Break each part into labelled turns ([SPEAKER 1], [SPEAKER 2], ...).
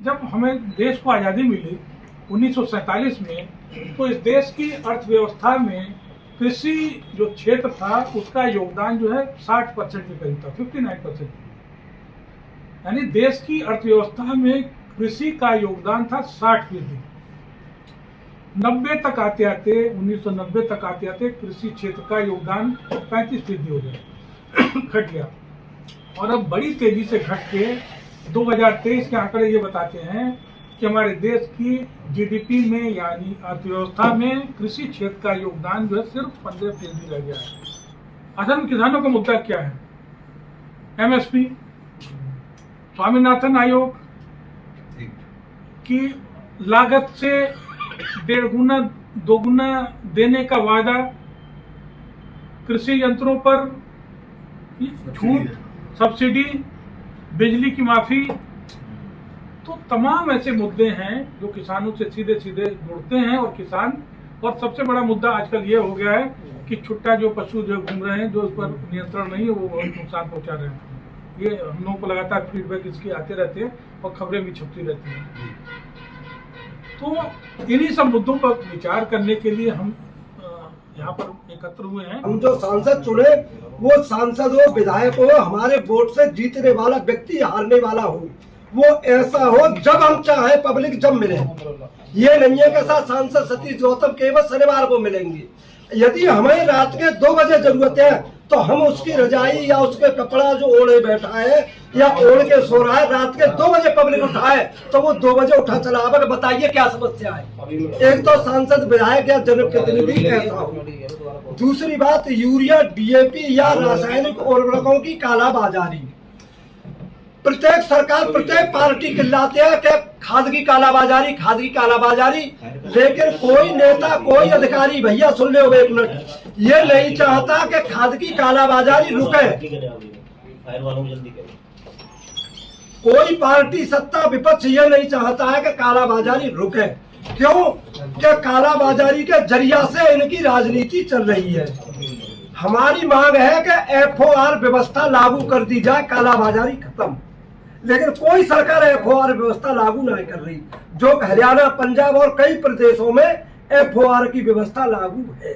[SPEAKER 1] जब हमें देश को आज़ादी मिली 1947 में, तो इस देश की अर्थव्यवस्था में कृषि जो क्षेत्र था उसका योगदान जो है 60% के करीब था, 59%। यानी देश की अर्थव्यवस्था में कृषि का योगदान था 60%। 90 तक आते आते 1990 तक आते आते कृषि क्षेत्र का योगदान 35% हो गया, घट गया। और अब बड़ी तेजी से घट के 2023 के आंकड़े ये बताते हैं कि हमारे देश की जीडीपी में यानी अर्थव्यवस्था में कृषि क्षेत्र का योगदान जो है सिर्फ 15% रह गया है। असल में किसानों का मुद्दा क्या है? एमएसपी, स्वामीनाथन आयोग की लागत से 1.5 गुना 2 गुना देने का वादा, कृषि यंत्रों पर छूट, सब्सिडी, बिजली की माफी, तो तमाम ऐसे मुद्दे हैं जो किसानों से सीधे सीधे जुड़ते हैं। और सबसे बड़ा मुद्दा आजकल ये हो गया है कि छुट्टा जो पशु जो घूम रहे हैं, जो उस पर नियंत्रण नहीं है, वो बहुत नुकसान पहुंचा रहे हैं। ये हम लोगों को लगातार फीडबैक इसके आते रहते हैं और खबरें भी छपती रहती हैं। तो इन्हीं सब मुद्दों पर विचार करने के लिए हम यहाँ पर एकत्र हुए हैं।
[SPEAKER 2] हम जो सांसद चुने वो सांसद हो, विधायक हो, हमारे वोट से जीतने वाला व्यक्ति हारने वाला हो, वो ऐसा हो जब हम चाहे पब्लिक जब मिले। ये नहीं है कि साथ सांसद सतीश गौतम केवल शनिवार को मिलेंगे। यदि हमें रात के 2 बजे जरूरत है तो हम उसकी रजाई या उसके कपड़ा जो ओढ़े बैठा है या ओढ़ के सो रहा है, रात के 2 बजे पब्लिक उठाए तो वो 2 बजे उठा चला आवे। बताइए क्या समस्या है? एक तो सांसद, विधायक या जनप्रतिनिधि ऐसा हो। दूसरी बात, यूरिया, डीएपी या रासायनिक उर्वरकों की कालाबाजारी। प्रत्येक सरकार, प्रत्येक पार्टी चिल्लाते हैं कि खाद की कालाबाजारी, खाद की कालाबाजारी, लेकिन कोई नेता, कोई अधिकारी, भैया सुन लो एक मिनट, ये नहीं चाहता कि खाद की कालाबाजारी रुके। कोई पार्टी, सत्ता, विपक्ष ये नहीं चाहता है कि कालाबाजारी रुके। क्यों? कि कालाबाजारी के जरिया से इनकी राजनीति चल रही है। हमारी मांग है कि एफओआर व्यवस्था लागू कर दी जाए, कालाबाजारी खत्म। लेकिन कोई सरकार एफओआर व्यवस्था लागू नहीं कर रही, जो हरियाणा, पंजाब और कई प्रदेशों में एफओआर की व्यवस्था लागू है।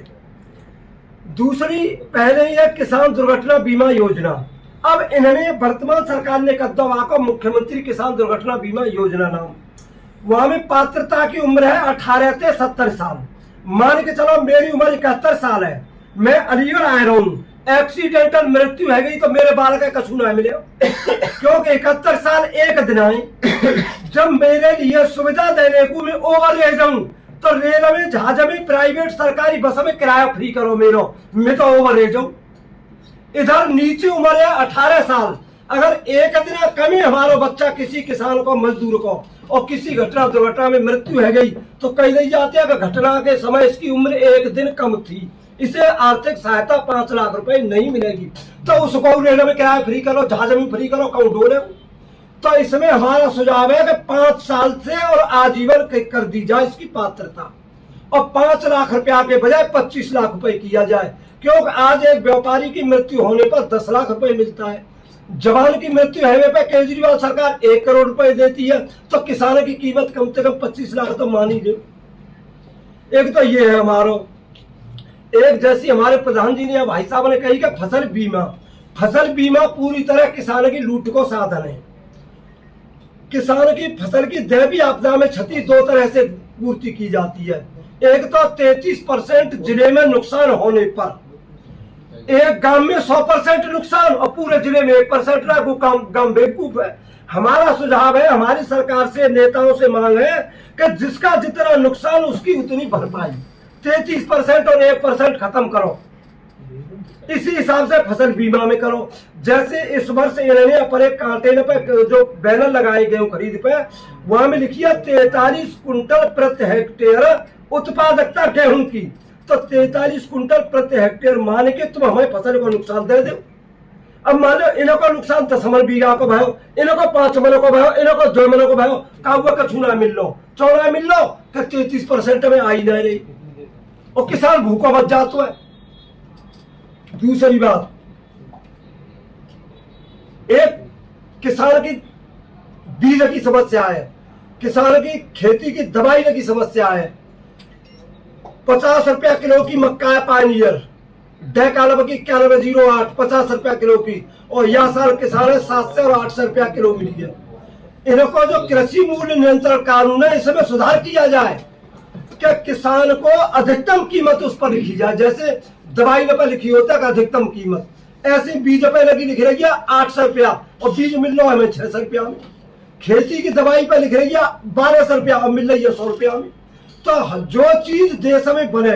[SPEAKER 2] दूसरी, पहले ही है किसान दुर्घटना बीमा योजना। अब इन्होंने, वर्तमान सरकार ने कद्दवा को मुख्यमंत्री किसान दुर्घटना बीमा योजना नाम। वहां में पात्रता की उम्र है 18 से 70 साल। मान के चलो मेरी उम्र 71 साल है, मैं अलीगढ़ आया रहा हूँ, एक्सीडेंटल मृत्यु है गई तो मेरे बाल का कसूर ना मिले, क्योंकि 71 साल एक दिन आए। जब मेरे लिए सुविधा देने को मैं ओवर ले जाऊं तो रेल में, जहाज में, प्राइवेट सरकारी बस में किराया फ्री करो मेरो, मैं तो ओवर ले जाऊं। इधर नीचे उम्र है 18 साल, अगर एक दिन कमी हमारा बच्चा, किसी किसान को, मजदूर को, और किसी घटना दुर्घटना में मृत्यु है गई तो कह दी जाती है कि घटना के समय इसकी उम्र एक दिन कम थी, इसे आर्थिक सहायता 5 लाख रुपए नहीं मिलेगी। तो उसको रेल में किराया फ्री करो, जहाज में फ्री करो, कौन डोले। तो इसमें हमारा सुझाव है कि 5 साल से और आजीवन कर दी जाए इसकी पात्रता, और 5 लाख रुपया के बजाय 25 लाख रुपए किया जाए। क्योंकि आज एक व्यापारी की मृत्यु होने पर 10 लाख रुपए मिलता है, जवान की मृत्यु होने पर केजरीवाल सरकार 1 करोड़ रुपए देती है, तो किसान की कीमत कम से कम 25 लाख तो मान ही दे। एक तो ये है हमारा। एक जैसी हमारे प्रधान जी ने, भाई साहब ने कही कि फसल बीमा, फसल बीमा पूरी तरह किसान की लूट को साधन है। किसान की फसल की दैवीय आपदा में क्षति 2 तरह से पूर्ति की जाती है। एक तो 33% जिले में नुकसान होने पर, एक गांव में 100% नुकसान और पूरे जिले में 1% ना, वो गांव बेवकूफ है। हमारा सुझाव है, हमारी सरकार से, नेताओं से मांग है कि जिसका जितना नुकसान उसकी उतनी भरपाई, 33% और 1% खत्म करो। इसी हिसाब से फसल बीमा में करो। जैसे इस वर्ष इन्होंने पर एक कांटेनर पे जो बैनर लगाए गए खरीद पे, वहां में लिखी है 43 कुंटल प्रति हेक्टेयर उत्पादकता गेहूं की। तो 43 कुंटल प्रति हेक्टेयर मान के तुम हमें फसल को नुकसान दे दो। अब मान लो इन्हों को नुकसान 10 मन बीघा को भयो, इन्हों को 5 मन को भयो, इन्हों को 2 मन को भयो, काहुआ का छूना मिल लो, चौड़ा मिल लो, 33% में आई नहीं रही और किसान भूखा बच जाता है। दूसरी बात, एक किसान की बीज की समस्या है। किसान की खेती की दवाई की समस्या है। 50 रुपया किलो की मक्का है पायनियर, डेकालब की 9108 50 रुपया किलो की, और यह साल किसान है 700 और 800 रुपया किलो मिली है। इनको जो कृषि मूल्य नियंत्रण कानून है इसमें सुधार किया जाए कि किसान को अधिकतम कीमत उस पर लिखी जाए, जैसे दवाई में पर लिखी होता है कि अधिकतम कीमत, ऐसे बीज पे लगी लिख रही है 800 रुपया और बीज मिल रहा है हमें 600 रुपया में। खेती की दवाई पे लिख रही है 1200 रुपया और मिल रही है 100 रुपया में। तो जो चीज देश में बने,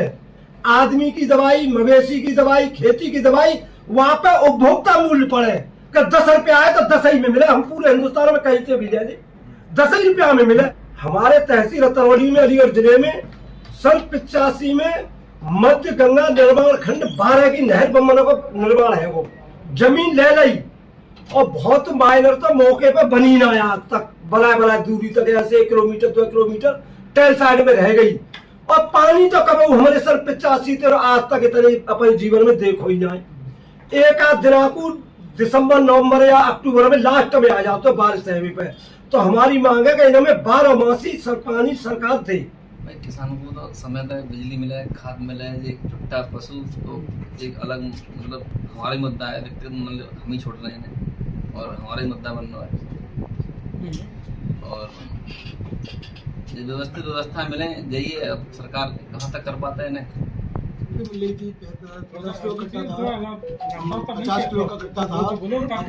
[SPEAKER 2] आदमी की दवाई, मवेशी की दवाई, खेती की दवाई, वहां पे उपभोक्ता मूल्य पड़े कि 10 रुपया आए तो 10 ही में मिले। हम पूरे हिंदुस्तान में कहीं से भी ले लें 10 ही रुपया में मिले। हमारे तहसील रतनौली में अलीगढ़ जिले में सन 85 में मध्य गंगा निर्माण खंड 12 की नहर बनने का निर्माण है, वो जमीन ले ली और बहुत माइनर तो मौके पर बनी ना आज तक, बड़ा दूरी तक, ऐसे 1 किलोमीटर 2 किलोमीटर टेल साइड में रह गई। और पानी तो कब हमारे सन 85 से आज तक इतने अपने जीवन में देखो ही ना। एक आध दिना को दिसंबर नवंबर या अक्टूबर में लास्ट में आ जाते बारिश है पे। तो हमारी मांग है कि इनमें 12 मासी पानी सरकार दे।
[SPEAKER 3] किसानों को तो समय तक बिजली मिले, खाद मिले, एक छुट्टा पशु तो एक अलग मतलब हमारा ही मुद्दा है, मतलब हम ही छोड़ रहे हैं और हमारा ही मुद्दा बन रहा है। और ये व्यवस्थित व्यवस्था मिले जाइए, अब सरकार कहाँ तक कर पाता है इन्हें।
[SPEAKER 4] मिली थी 50 किलो कट्टा था, 50 किलो का कट्टा था,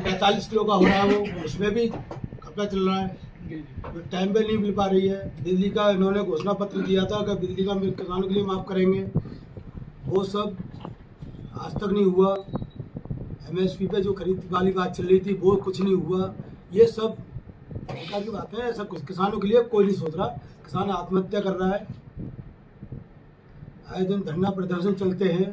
[SPEAKER 4] 45 किलो का हो रहा है, वो उसमें भी खपा चल रहा है, टाइम पे नहीं मिल पा रही है। बिजली का इन्होंने घोषणा पत्र दिया था कि बिजली का किसानों के लिए माफ़ करेंगे, वो सब आज तक नहीं हुआ। MSP पे जो खरीद वाली बात चल रही थी वो कुछ नहीं हुआ। ये सब सरकार की बात है, ऐसा कुछ किसानों के लिए कोई नहीं सोच रहा। किसान आत्महत्या कर रहा है, आए दिन धरना प्रदर्शन चलते हैं,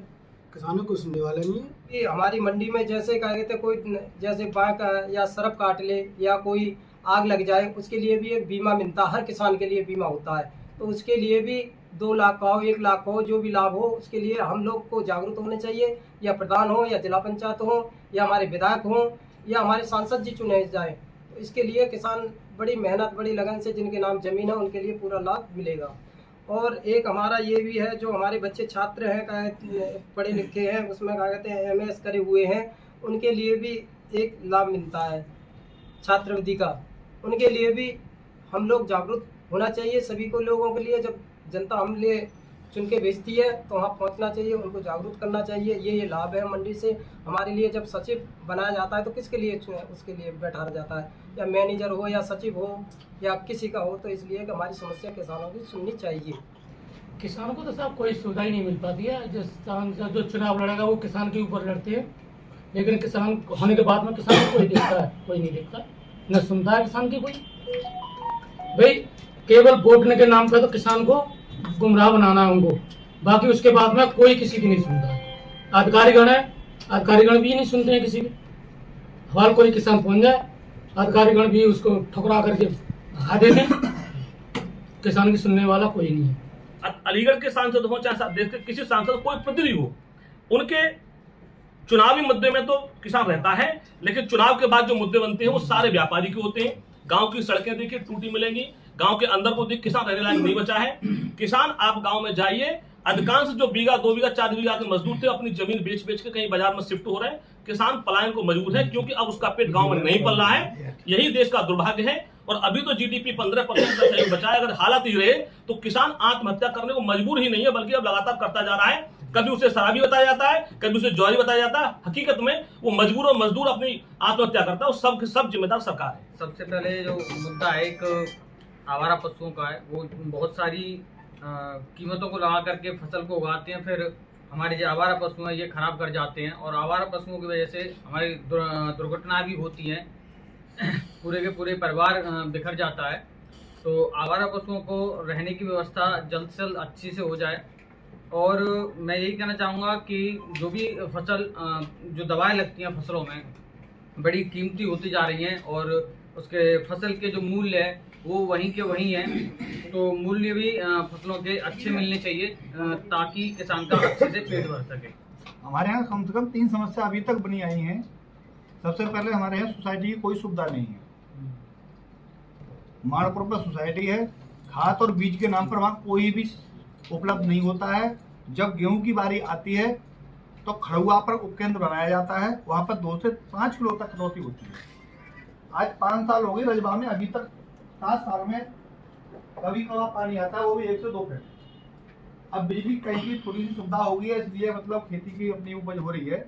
[SPEAKER 4] किसानों को सुनने वाला नहीं है।
[SPEAKER 5] कि हमारी मंडी में जैसे क्या कहते कोई जैसे बाघ या सरप काट ले या कोई आग लग जाए, उसके लिए भी एक बीमा मिलता है, हर किसान के लिए बीमा होता है। तो उसके लिए भी 2 लाख का हो, 1 लाख का हो, जो भी लाभ हो, उसके लिए हम लोग को जागरूक होने चाहिए। या प्रधान हो या जिला पंचायत हो या हमारे विधायक हो या हमारे सांसद जी चुने जाए, तो इसके लिए किसान बड़ी मेहनत बड़ी लगन से जिनके नाम जमीन है उनके लिए पूरा लाभ मिलेगा। और एक हमारा ये भी है, जो हमारे बच्चे छात्र हैं पढ़े लिखे हैं, उसमें क्या कहते हैं MS करे हुए हैं, उनके लिए भी एक लाभ मिलता है छात्रवृत्ति का। उनके लिए भी हम लोग जागरूक होना चाहिए। सभी को लोगों के लिए, जब जनता हम लिए चुन के भेजती है तो वहाँ पहुँचना चाहिए, उनको जागरूक करना चाहिए। ये लाभ है मंडी से हमारे लिए। जब सचिव बनाया जाता है तो किसके लिए उसके लिए बैठा जाता है, या मैनेजर हो या सचिव हो या किसी का हो, तो इसलिए कि हमारी समस्या किसानों की सुननी चाहिए।
[SPEAKER 6] किसानों को तो साहब कोई सुविधा ही नहीं मिल पाती है। जो चुनाव लड़ेगा वो किसान के ऊपर लड़ते हैं, लेकिन किसान होने के बाद में किसान को कोई देखता है, कोई नहीं देखता, न सुनता है किसान की कोई। भाई केवल वोटने के नाम पर तो किसान को गुमराह बनाना है उनको, बाकी उसके बाद में कोई किसी की नहीं सुनता है। अधिकारीगण है, अधिकारीगण भी नहीं सुनते हैं किसी की। हमारा कोई किसान पहुंच जाए, अधिकारीगण भी उसको ठुकरा करके भगा देते हैं, किसान की सुनने वाला कोई नहीं है।
[SPEAKER 7] अलीगढ़ के सांसद हो चाहे देश के किसी सांसद कोई प्रतिनिधि हो, उनके चुनावी मुद्दे में तो किसान रहता है, लेकिन चुनाव के बाद जो मुद्दे बनते हैं वो सारे व्यापारी के होते हैं। गांव की सड़कें देखिए टूटी मिलेंगी, गांव के अंदर को देख किसान रहने लायक नहीं बचा है। किसान आप गांव में जाइए, अधिकांश जो बीघा 2 बीघा 4 बीघा के मजदूर थे अपनी जमीन बेच के कहीं बाजार में शिफ्ट हो रहे हैं। किसान पलायन को मजबूर है, क्योंकि अब उसका पेट गांव में नहीं पल रहा है। यही देश का दुर्भाग्य है। और अभी तो GDP 15% का सहयोग बचा है। अगर हालात ही रहे तो किसान आत्महत्या करने को मजबूर ही नहीं है, बल्कि अब लगातार करता जा रहा है। कभी उसे शराबी बताया जाता है, कभी उसे जौहरी बताया जाता है, हकीकत में वो मजबूर और मजदूर अपनी आत्महत्या करता है। सब जिम्मेदार सरकार है।
[SPEAKER 8] सबसे पहले जो मुद्दा है एक आवारा पशुओं का है, वो बहुत सारी कीमतों को लगा करके फसल को उगाते हैं, फिर हमारे जो आवारा पशु हैं ये खराब कर जाते हैं, और आवारा पशुओं की वजह से हमारी दुर्घटनाएं भी होती हैं, पूरे के पूरे परिवार बिखर जाता है। तो आवारा पशुओं को रहने की व्यवस्था जल्द से जल्द अच्छी से हो जाए। और मैं यही कहना चाहूँगा कि जो भी फसल जो दवाएं लगती हैं फसलों में बड़ी कीमती होती जा रही हैं, और उसके फसल के जो मूल्य है वो वहीं के वहीं हैं। तो मूल्य भी फसलों के अच्छे मिलने चाहिए ताकि किसान का अच्छे से पेट भर सके।
[SPEAKER 4] हमारे यहाँ कम से कम 3 समस्या अभी तक बनी आई हैं। सबसे पहले हमारे यहाँ सोसाइटी की कोई सुविधा नहीं है।
[SPEAKER 9] माणपुर में सोसाइटी है, खाद और बीज के नाम पर वहाँ कोई भी उपलब्ध नहीं होता है। जब गेहूं की बारी आती है तो खड़ुआ पर उपकेंद्र बनाया जाता है, वहाँ पर 2 से 5 किलो तक कटौती होती है। आज 5 साल हो गए रजबा में, अभी तक 7 साल में कभी कभार पानी आता है, वो भी 1 से 2 फीट। अब बिजली कहीं की थोड़ी सी सुविधा हो गई है, इसलिए मतलब खेती की अपनी उपज हो रही है,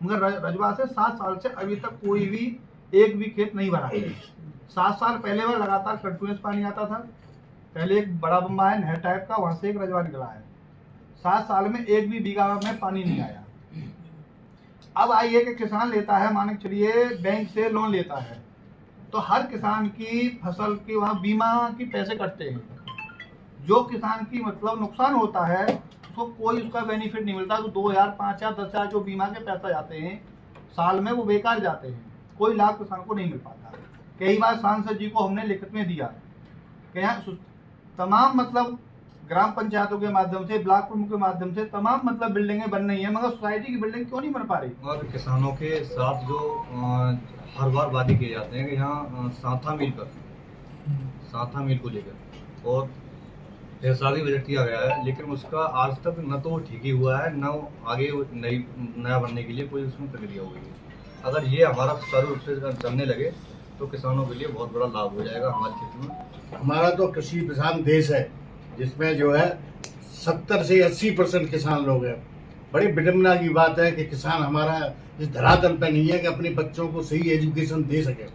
[SPEAKER 9] मगर रजबा से 7 साल से अभी तक कोई भी एक भी खेत नहीं भरा है। 7 साल पहले वह लगातार कंटिन्यूस पानी आता था। पहले एक बड़ा बम्बा है नहर टाइप का, वहां से एक रजबा निकला है। 7 साल में एक भी बीघा में पानी नहीं आया। अब आइए कि किसान लेता है, मान के चलिए बैंक से लोन लेता है, तो हर किसान की फसल की वहाँ बीमा की पैसे कटते हैं। जो किसान की मतलब नुकसान होता है उसको कोई उसका बेनिफिट नहीं मिलता। तो 2000, 5000, 10,000 जो बीमा के पैसे जाते हैं साल में, वो बेकार जाते हैं, कोई लाभ किसान को नहीं मिल पाता। कई बार सांसद जी को हमने लिखित में दिया कि यहाँ तमाम मतलब ग्राम पंचायतों के माध्यम से, ब्लॉक प्रमुख के माध्यम से तमाम मतलब बिल्डिंगें बन रही हैं, मगर सोसाइटी की बिल्डिंग क्यों नहीं बन पा रही।
[SPEAKER 10] और किसानों के साथ जो हर बार वादे किए जाते हैं कि यहाँ साथा मिल को लेकर और पैसा भी बजट किया गया है, लेकिन उसका आज तक न तो ठीक ही हुआ है, न आगे नया बनने के लिए कोई उसमें प्रक्रिया हुई है। अगर ये हमारा सुचारू रूप से चलने लगे तो किसानों के लिए बहुत बड़ा लाभ हो जाएगा हमारे क्षेत्र में।
[SPEAKER 4] हमारा तो कृषि प्रधान देश है, जिसमें जो है 70 से 80% किसान लोग हैं। बड़ी विडम्बना की बात है कि किसान हमारा इस धरातल पर नहीं है कि अपने बच्चों को सही एजुकेशन दे सके,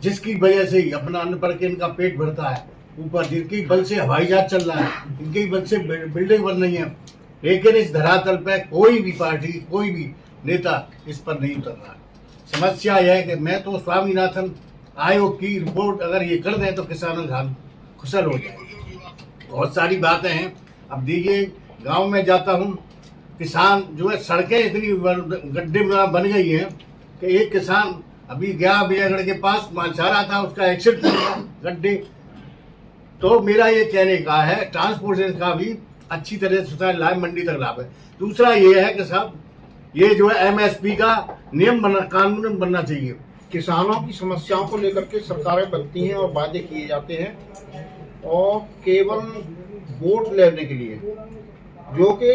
[SPEAKER 4] जिसकी वजह से ही अपना अन्न पढ़ के इनका पेट भरता है। ऊपर जिनकी बल से हवाई जहाज चल रहा है, इनके बल से बिल्डिंग बन रही है, लेकिन इस धरातल पर कोई भी पार्टी, कोई भी नेता इस पर नहीं उतर रहा। समस्या यह है कि मैं तो स्वामीनाथन आयोग की रिपोर्ट अगर ये कर दें तो किसानों का खुशल हो जाए। बहुत सारी बातें हैं। अब देखिए, गांव में जाता हूं, किसान जो है, सड़कें इतनी गड्ढे बन गई हैं कि एक किसान अभी गया विजयगढ़ के पास, माल चाह रहा था, उसका एक्सीडेंट हो गया गड्ढे। तो मेरा ये कहने का है, ट्रांसपोर्टेशन का भी अच्छी तरह से लाभ मंडी तक लाभ है। दूसरा ये है कि साहब, ये जो है MSP का नियम कानून बनना चाहिए।
[SPEAKER 11] किसानों की समस्याओं को लेकर के सरकारें बनती हैं और वादे किए जाते हैं, और केवल वोट लेने के लिए, जो कि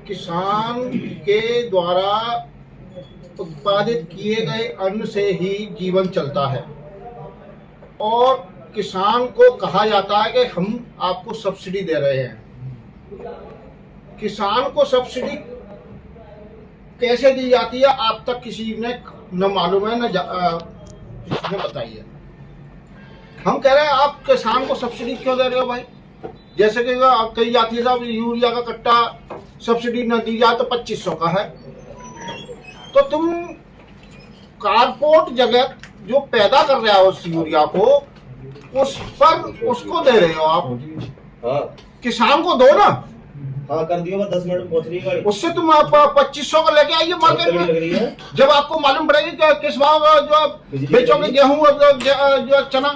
[SPEAKER 11] किसान के द्वारा उत्पादित किए गए अन्न से ही जीवन चलता है। और किसान को कहा जाता है कि हम आपको सब्सिडी दे रहे हैं। किसान को सब्सिडी कैसे दी जाती है आज तक किसी ने न मालूम है, न बताई है। हम कह रहे हैं आप किसान को सब्सिडी क्यों दे रहे हो भाई? जैसे कि कही जाती है साहब यूरिया का कट्टा सब्सिडी न दी जाए तो 2500 का है, तो तुम कारपोर्ट जगत जो पैदा कर रहा है उस यूरिया को, उस पर उसको दे रहे हो आप। हाँ। किसान को दो ना।
[SPEAKER 12] हाँ, कर दियो, 10 मिनट में पहुंच रही है।
[SPEAKER 11] उससे तुम 2500 का लेके आइए मार्केट में, जब आपको मालूम पड़ेगी कि किस भाव जो बेचोगे गेहूं और जो चना।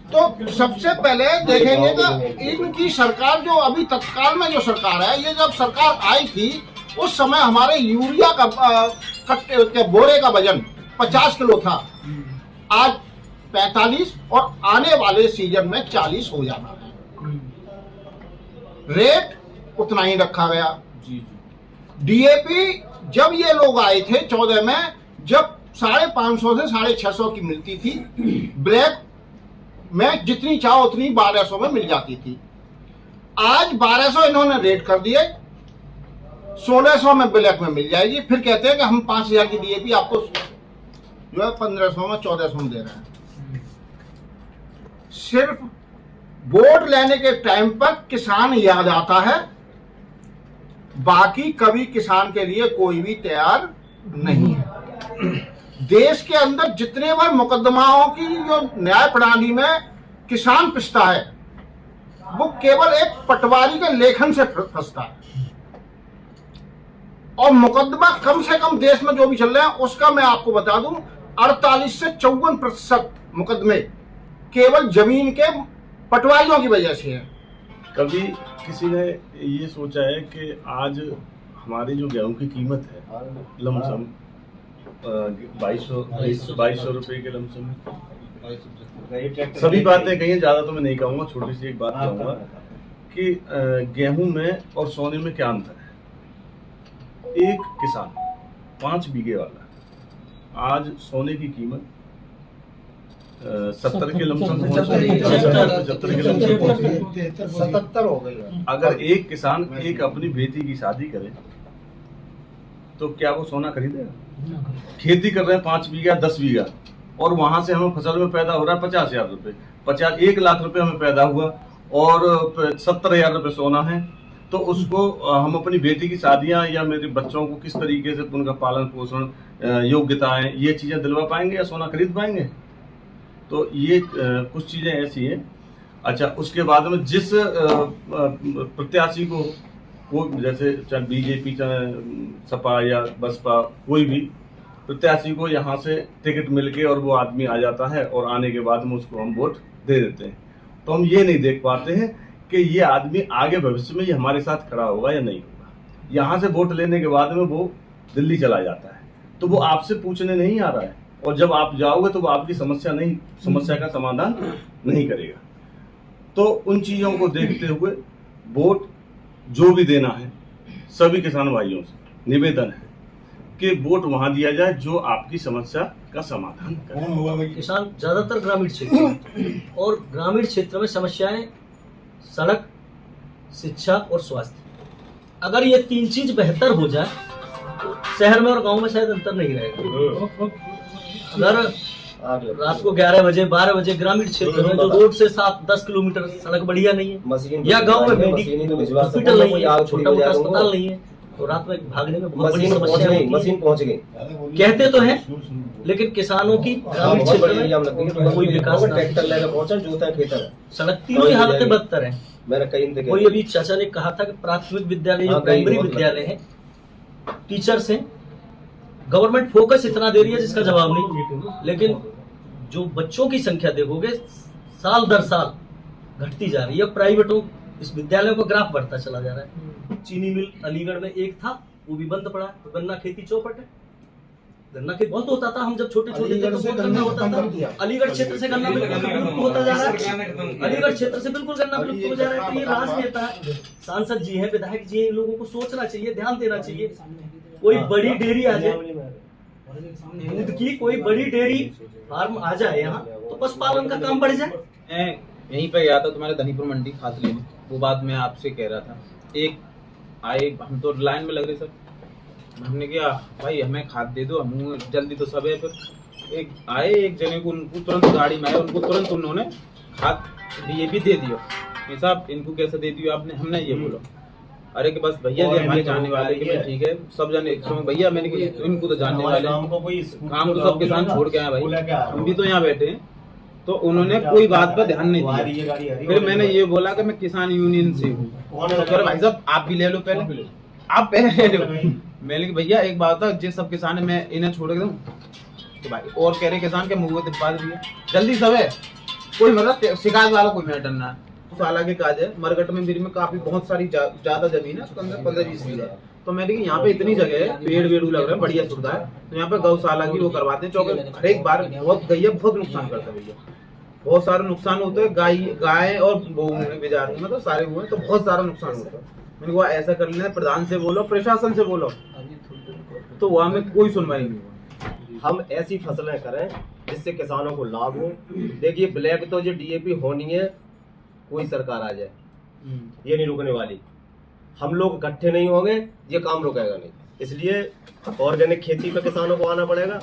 [SPEAKER 11] तो सबसे पहले देखेंगे कि इनकी सरकार जो अभी तत्काल में जो सरकार है, ये जब सरकार आई थी उस समय हमारे यूरिया का कट्टे के बोरे का वजन 50 किलो था, आज 45 और आने वाले सीजन में 40 हो जाना है। रेट उतना ही रखा गया। DAP जब ये लोग आए थे 14 में, जब 550 से 650 की मिलती थी, ब्लैक में जितनी चाहो उतनी 1200 में मिल जाती थी। आज 1200 इन्होंने रेट कर दिए, 1600 में ब्लैक में मिल जाएगी। फिर कहते हैं कि हम 5000 की DAP आपको जो है 1500 में 1400 में दे रहे हैं। सिर्फ वोट लेने के टाइम पर किसान याद आता है, बाकी कभी किसान के लिए कोई भी तैयार नहीं है। देश के अंदर जितने बार मुकदमाओं की जो न्याय प्रणाली में किसान पिसता है, वो केवल एक पटवारी के लेखन से फंसता है। और मुकदमा कम से कम देश में जो भी चल रहे हैं, उसका मैं आपको बता दूं 48 से 54% मुकदमे केवल जमीन के पटवारियों की वजह से है।
[SPEAKER 12] कभी किसी ने ये सोचा है कि आज हमारी जो गेहूं की कीमत है लमसम 2200 रुपए के लमसम, सभी बातें कही हैं, ज्यादा तो मैं नहीं कहूँगा, छोटी सी एक बात कहूँगा कि गेहूं में और सोने में क्या अंतर है। एक किसान 5 बीघे वाला आज सोने की कीमत 70 के लमसम 75 के लमसम
[SPEAKER 2] 77 हो गई।
[SPEAKER 12] अगर एक किसान एक अपनी बेटी की शादी करे तो क्या वो सोना खरीदेगा? खेती कर रहे हैं 5 बीघा 10 बीघा और वहां से हमें फसल में पैदा हो रहा है 50,000 रुपए, 1 लाख रुपए हमें पैदा हुआ और 70,000 रुपए सोना है, तो उसको हम अपनी बेटी की शादियां या मेरे बच्चों को किस तरीके से उनका पालन पोषण, योग्यताएं, ये चीजें दिलवा पाएंगे या सोना खरीद पाएंगे? तो ये कुछ चीजें ऐसी हैं। अच्छा, उसके बाद में जिस प्रत्याशी को वो, जैसे चाहे बीजेपी, चाहे सपा या बसपा, कोई भी प्रत्याशी को यहाँ से टिकट मिलके और वो आदमी आ जाता है और आने के बाद में उसको हम वोट दे देते हैं, तो हम ये नहीं देख पाते हैं कि ये आदमी आगे भविष्य में ये हमारे साथ खड़ा होगा या नहीं होगा। यहाँ से वोट लेने के बाद में वो दिल्ली चला जाता है, तो वो आपसे पूछने नहीं आ रहा है, और जब आप जाओगे तो वो आपकी समस्या का समाधान नहीं करेगा। तो उन चीजों को देखते हुए वोट जो भी देना है, सभी किसान भाइयों से निवेदन है कि वोट वहां दिया जाए जो आपकी समस्या का समाधान करे।
[SPEAKER 13] किसान ज्यादातर ग्रामीण क्षेत्र और ग्रामीण क्षेत्र में समस्याएं सड़क, शिक्षा और स्वास्थ्य, अगर ये 3 चीज बेहतर हो जाए तो शहर में और गांव में शायद अंतर नहीं रहेगा। अगर रात को 11 बजे 12 बजे ग्रामीण क्षेत्र में जो रोड से 7-10 किलोमीटर सड़क बढ़िया नहीं है, या गांव में हॉस्पिटल नहीं है, छोटा मोटा अस्पताल नहीं है, तो रात में भागने में बहुत बड़ी समस्या है। मशीन पहुंच गई कहते तो हैं, लेकिन किसानों की ग्रामीण क्षेत्र में कोई विकास नहीं, सड़क तीनों ही हालतें बदतर है। कोई अभी चाचा ने कहा था कि प्राथमिक विद्यालय, जो प्राइमरी विद्यालय है, टीचर्स हैं, गवर्नमेंट फोकस इतना दे रही है जिसका जवाब नहीं, लेकिन जो बच्चों की संख्या देखोगे साल दर साल घटती जा रही है। प्राइवेटों इस विद्यालयों का ग्राफ बढ़ता चला जा रहा है। चीनी मिल अलीगढ़ में एक था, वो भी बंद पड़ा, तो गन्ना खेती चौपट है। गन्ना खेती बहुत होता था, हम जब छोटे छोटे थे तो बहुत गन्ना होता था। अलीगढ़ क्षेत्र से गन्ना बिल्कुल विलुप्त होता जा रहा है, अलीगढ़ क्षेत्र से बिल्कुल गन्ना विलुप्त हो जा रहा है। तो ये राजनेता, सांसद जी हैं, विधायक जी हैं, इन लोगों को सोचना चाहिए, ध्यान देना चाहिए। कोई बड़ी डेयरी आ जाए, दूध की कोई बड़ी डेयरी फार्म आ जाए यहाँ, तो पशुपालन का काम बढ़ जाए।
[SPEAKER 14] यहीं पे गया था तुम्हारे धनीपुर मंडी खाद लेने, वो बात मैं आपसे कह रहा था। एक आए, हम तो लाइन में लग रहे सर, हमने कहा भाई हमें खाद दे दो, हम जल्दी तो सब है। फिर एक आए, एक जने को, उनको तुरंत गाड़ी में आए, उनको तुरंत उन्होंने खाद DAP दे दिया। साहब इनको कैसे दे दिया आपने? हमने ये बोला, अरे कि बस भैया जी हमारे जानने वाले कि ठीक है, सब जाने भैया, मैंने इनको तो जानने वाले, काम तो सब किसान छोड़ के आए भाई, हम भी तो यहाँ बैठे हैं। तो उन्होंने कोई बात पर ध्यान नहीं दिया। फिर मैंने ये बोला कि मैं किसान यूनियन से हूँ, तो भाई साहब आप भी ले लो, पहले आप पहले ले लो। मैंने कहा भैया एक बात था, जिस सब किसान है मैं इन्हें छोड़ के दूं, तो भाई और कह रहे किसान के मुँह में बात दिया, जल्दी सब है, कोई मतलब शिकायत वाला कोई मैटर ना है। साला के काज है, मरगट में मेरी में काफी बहुत सारी ज्यादा जमीन है, उसके अंदर 15-20 बीघा है। तो मैंने कहा यहाँ पे इतनी जगह है, पेड़ वेड़ लग रहा है, बढ़िया सुविधा है, तो यहाँ पे गौशाला की वो करवाते हैं। चौके हर एक बार बहुत गैया बहुत नुकसान करता है भैया, बहुत सारा नुकसान होता है। गाय और बेजार में तो सारे हुए, तो बहुत सारा नुकसान होता है। मैंने कहा ऐसा कर लेना, प्रधान से बोलो, प्रशासन से बोलो, तो वहाँ में कोई सुनवाई नहीं हुआ।
[SPEAKER 15] हम ऐसी फसलें करें जिससे किसानों को लाभ हो। देखिए ब्लैक तो जो DAP होनी है, कोई सरकार आ जाए ये नहीं रुकने वाली। हम लोग इकट्ठे नहीं होंगे, ये काम रुकेगा नहीं। इसलिए ऑर्गेनिक खेती पे किसानों को आना पड़ेगा।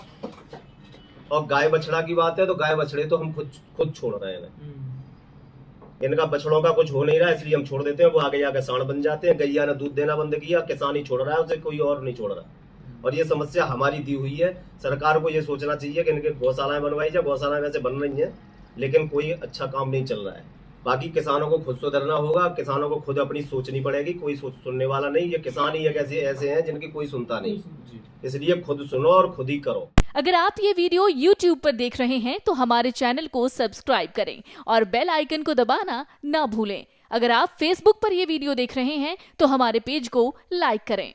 [SPEAKER 15] और गाय बछड़ा की बात है, तो गाय बछड़े तो हम खुद छोड़ रहे हैं। इनका बछड़ों का कुछ हो नहीं रहा, इसलिए हम छोड़ देते हैं। वो आगे जाकर सांड बन जाते हैं। गैया ने दूध देना बंद किया, किसान ही छोड़ रहा है, उसे कोई और नहीं छोड़ रहा। और ये समस्या हमारी दी हुई है। सरकार को ये सोचना चाहिए कि इनके गौशालाएं बनवाई जाए। गौशालाएं वैसे बन रही हैं, लेकिन कोई अच्छा काम नहीं चल रहा है। बाकी किसानों को खुद सुधरना होगा, किसानों को खुद अपनी सोचनी पड़ेगी। कोई सुनने वाला नहीं, ये किसान ही ऐसे हैं जिनकी कोई सुनता नहीं। इसलिए खुद सुनो और खुद ही करो।
[SPEAKER 16] अगर आप ये वीडियो YouTube पर देख रहे हैं तो हमारे चैनल को सब्सक्राइब करें और बेल आइकन को दबाना ना भूलें। अगर आप Facebook पर ये वीडियो देख रहे हैं तो हमारे पेज को लाइक करें।